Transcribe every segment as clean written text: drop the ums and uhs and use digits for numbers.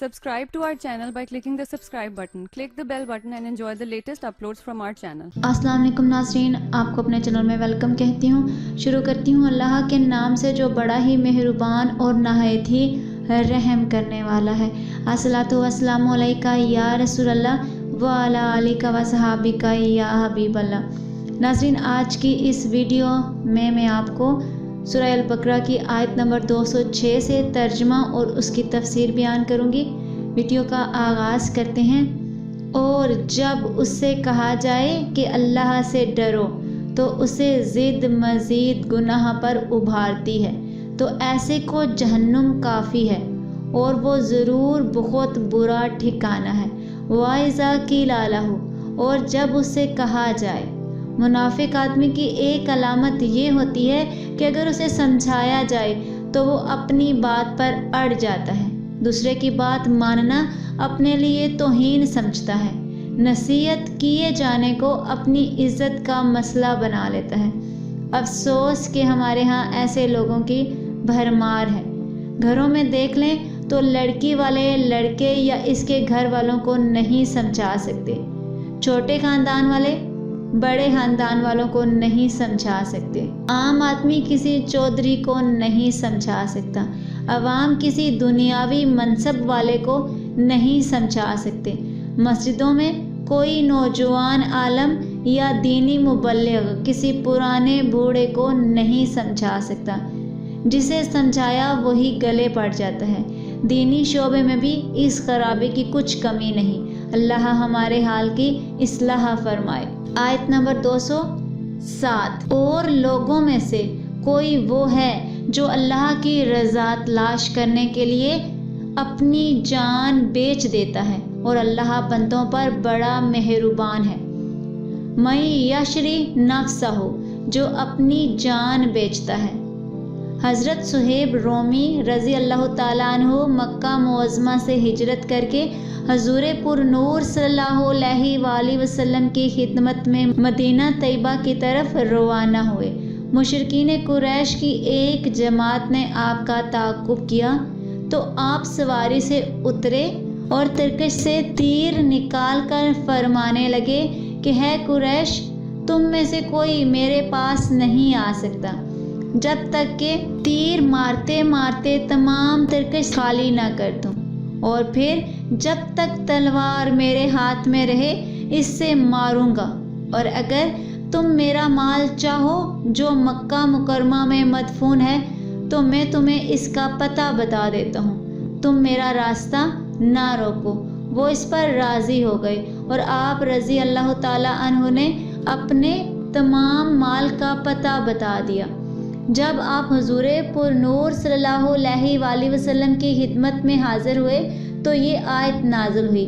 Subscribe to our channel by clicking the subscribe button. Click the bell button and enjoy the latest uploads from our channel. अस्सलाम वालेकुम नाज़रीन, आपको अपने channel में welcome कहती हूँ। शुरू करती हूँ अल्लाह के नाम से जो बड़ा ही मेहरबान और नहायत ही रहम करने वाला है। अस्सलातु वस्सलामु अलैका या रसूल अल्लाह व अला आलिका व सहाबिका या हबीब अल्लाह। नाज़रीन, आज की इस वीडियो में मैं आपको सूरह अल-बकरा की आयत नंबर 206 से तर्जुमा और उसकी तफसीर बयान करूँगी। वीडियो का आगाज़ करते हैं। और जब उससे कहा जाए कि अल्लाह से डरो तो उसे ज़िद मज़ीद गुनाह पर उभारती है, तो ऐसे को जहन्नुम काफ़ी है और वो ज़रूर बहुत बुरा ठिकाना है। वाइज़ा कीला लहू, और जब उससे कहा जाए, मुनाफिक आदमी की एक अलामत ये होती है कि अगर उसे समझाया जाए तो वो अपनी बात पर अड़ जाता है, दूसरे की बात मानना अपने लिए तौहीन समझता है, नसीहत किए जाने को अपनी इज्जत का मसला बना लेता है। अफसोस कि हमारे यहाँ ऐसे लोगों की भरमार है। घरों में देख लें तो लड़की वाले लड़के या इसके घर वालों को नहीं समझा सकते, छोटे ख़ानदान वाले बड़े ख़ानदान वालों को नहीं समझा सकते, आम आदमी किसी चौधरी को नहीं समझा सकता, अवाम किसी दुनियावी मनसब वाले को नहीं समझा सकते, मस्जिदों में कोई नौजवान आलम या दीनी मुबल्लिग किसी पुराने बूढ़े को नहीं समझा सकता, जिसे समझाया वही गले पड़ जाता है। दीनी शोबे में भी इस खराबी की कुछ कमी नहीं। अल्लाह हमारे हाल की इस्लाह फरमाए। आयत नंबर 207। और लोगों में से कोई वो है जो अल्लाह की रज़ा तलाश करने के लिए अपनी जान बेच देता है, और अल्लाह बंदों पर बड़ा मेहरबान है। मई यशरी नफ्सहु, जो अपनी जान बेचता है। हज़रत सुहेब रोमी रज़ी अल्लाह ताला अन्हु मक्का मुअज़्ज़मा से हिजरत करके हज़ूर पुर नूर सल्लल्लाहु अलैहि वसल्लम की खिदमत में मदीना तैयबा की तरफ रवाना हुए। मुशरिकीन कुरैश की एक जमात ने आपका ताक़ुब किया तो आप सवारी से उतरे और तिरकश से तीर निकाल कर फरमाने लगे कि है कुरैश, तुम में से कोई मेरे पास नहीं आ सकता जब तक कि तीर मारते मारते तमाम तिरकश खाली ना कर दूं, और फिर जब तक तलवार मेरे हाथ में रहे इससे मारूंगा, और अगर तुम मेरा माल चाहो जो मक्का मुकरमा में मदफून है तो मैं तुम्हें इसका पता बता देता हूँ, तुम मेरा रास्ता ना रोको। वो इस पर राज़ी हो गए और आप रज़ी अल्लाह ताला अन्हु ने अपने तमाम माल का पता बता दिया। जब आप हुज़ूर पुर नूर सल्लल्लाहु अलैहि वसल्लम की खिदमत में हाज़िर हुए तो ये आयत नाज़िल हुई।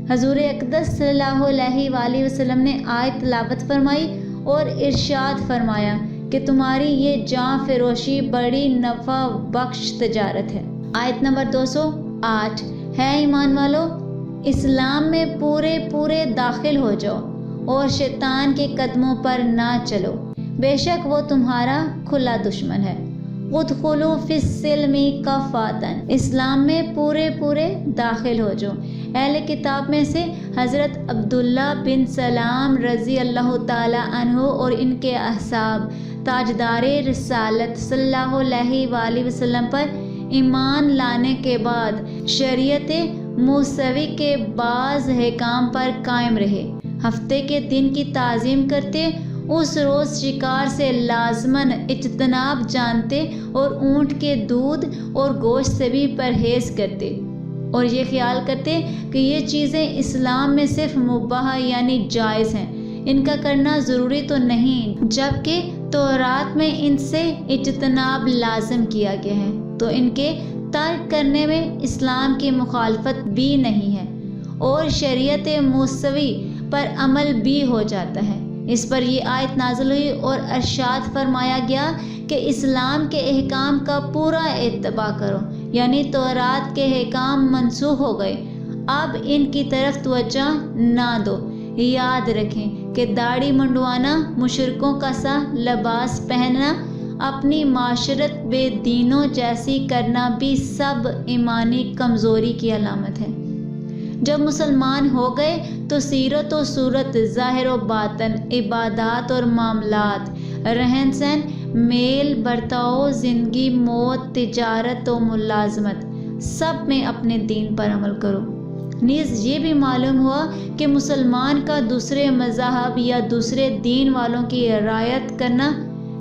हुज़ूर अक़दस सल्लल्लाहु अलैहि वसल्लम ने आयत तिलावत फरमाई और इरशाद फरमाया कि तुम्हारी ये जान फ़रोशी बड़ी नफ़ा बख्श तजारत है। आयत नंबर 208। है ईमान वालो, इस्लाम में पूरे पूरे दाखिल हो जाओ और शैतान के कदमों पर ना चलो, बेशक वो तुम्हारा खुला दुश्मन है। उदखुलू फिस्सिल्मी कफ़ातन, इस्लाम में पूरे पूरे दाखिल हो जाओ। अहले किताब में से हज़रत अब्दुल्ला बिन सलाम रज़ी अल्लाह ताला अन्हु और इनके अहसाब ताजदारे रिसालत सल्लल्लाहु अलैहि वसल्लम पर ईमान लाने के बाद शरीयत मूसवी के बाज़ अहकाम पर कायम रहे। हफ्ते के दिन की ताज़ीम करते, उस रोज़ शिकार से लाजमन इज्तनाब जानते और ऊँट के दूध और गोश्त से भी परहेज़ करते, और ये ख्याल करते कि ये चीज़ें इस्लाम में सिर्फ मुबाह यानी जायज़ हैं, इनका करना ज़रूरी तो नहीं, जबकि तौरात में इनसे इज्तनाब लाजम किया गया है, तो इनके तर्क करने में इस्लाम की मुखालफत भी नहीं है और शरीयत मूसवी पर अमल भी हो जाता है। इस पर ये आयत नाज़िल हुई और इरशाद फरमाया गया कि इस्लाम के अहकाम का पूरा इत्तबा करो, यानी तौरात के अहकाम मनसूख हो गए, अब इनकी तरफ तवज्जो ना दो। याद रखें कि दाढ़ी मुंडवाना, मुशरिकों का सा लिबास पहनना, اپنی معاشرت بے دینوں جیسی کرنا بھی سب ایمانی کمزوری کی علامت ہے۔ جب مسلمان ہو گئے تو سیرت و صورت، ظاہر و باطن، عبادات اور معاملات، رہن سہن، میل برتاؤ، زندگی موت، تجارت و ملازمت، سب میں اپنے دین پر عمل کرو۔ نیز یہ بھی معلوم ہوا کہ مسلمان کا دوسرے مذاہب یا دوسرے دین والوں کی رعایت کرنا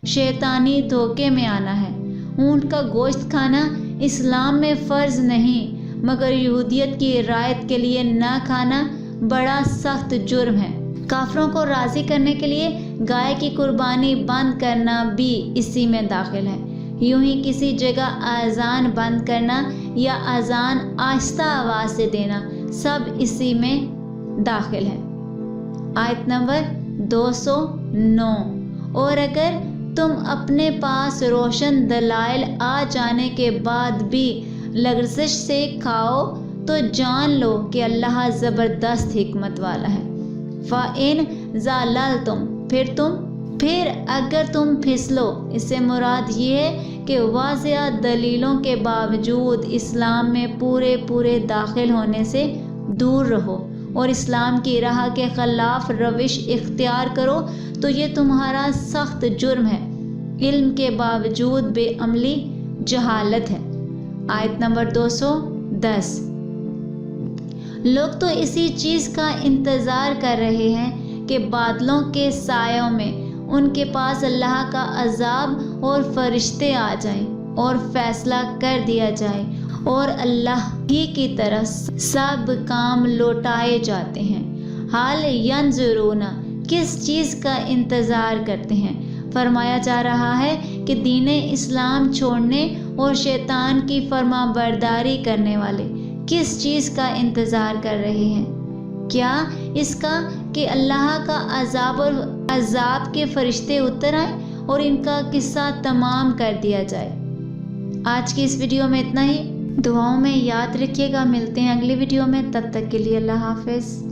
شیطانی دھوکے میں آنا ہے۔ اونٹ کا گوشت کھانا اسلام میں فرض نہیں، مگر یہودیت کی رعایت کے لیے نہ کھانا بڑا سخت جرم ہے۔ کافروں کو راضی کرنے کے لیے گائے کی قربانی بند کرنا بھی اسی میں داخل ہے۔ یوں ہی کسی جگہ اذان بند کرنا یا اذان آہستہ آواز سے دینا سب اسی میں داخل ہے۔ آیت نمبر 209۔ اور اگر تم اپنے پاس روشن دلائل آ جانے کے بعد بھی لغزش سے کھاؤ تو جان لو کہ اللہ زبردست حکمت والا ہے۔ فَإِنْ زَلَلْتُمْ، پھر اگر تم پھسلو، اس سے مراد یہ ہے کہ واضح دلیلوں کے باوجود اسلام میں پورے داخل ہونے سے دور رہو اور اسلام کی راہ کے خلاف روش اختیار کرو تو یہ تمہارا سخت جرم ہے، علم کے باوجود بے عملی جہالت ہے۔ آیت نمبر 210۔ لوگ تو اسی چیز کا انتظار کر رہے ہیں کہ بادلوں کے سایوں میں ان کے پاس اللہ کا عذاب اور فرشتے آ جائیں اور فیصلہ کر دیا جائے اور اللہ ہی کی طرف سب کام لوٹائے جاتے ہیں۔ حال ینظرون، کس چیز کا انتظار کرتے ہیں؟ فرمایا جا رہا ہے کہ دین اسلام چھوڑنے اور شیطان کی فرما برداری کرنے والے کس چیز کا انتظار کر رہے ہیں؟ کیا اس کا کہ اللہ کا عذاب اور عذاب کے فرشتے اتر آئیں اور ان کا قصہ تمام کر دیا جائے۔ آج کی اس ویڈیو میں اتنا ہی، دعاؤں میں یاد رکھیے گا، ملتے ہیں اگلی ویڈیو میں، تب تک کے لیے اللہ حافظ۔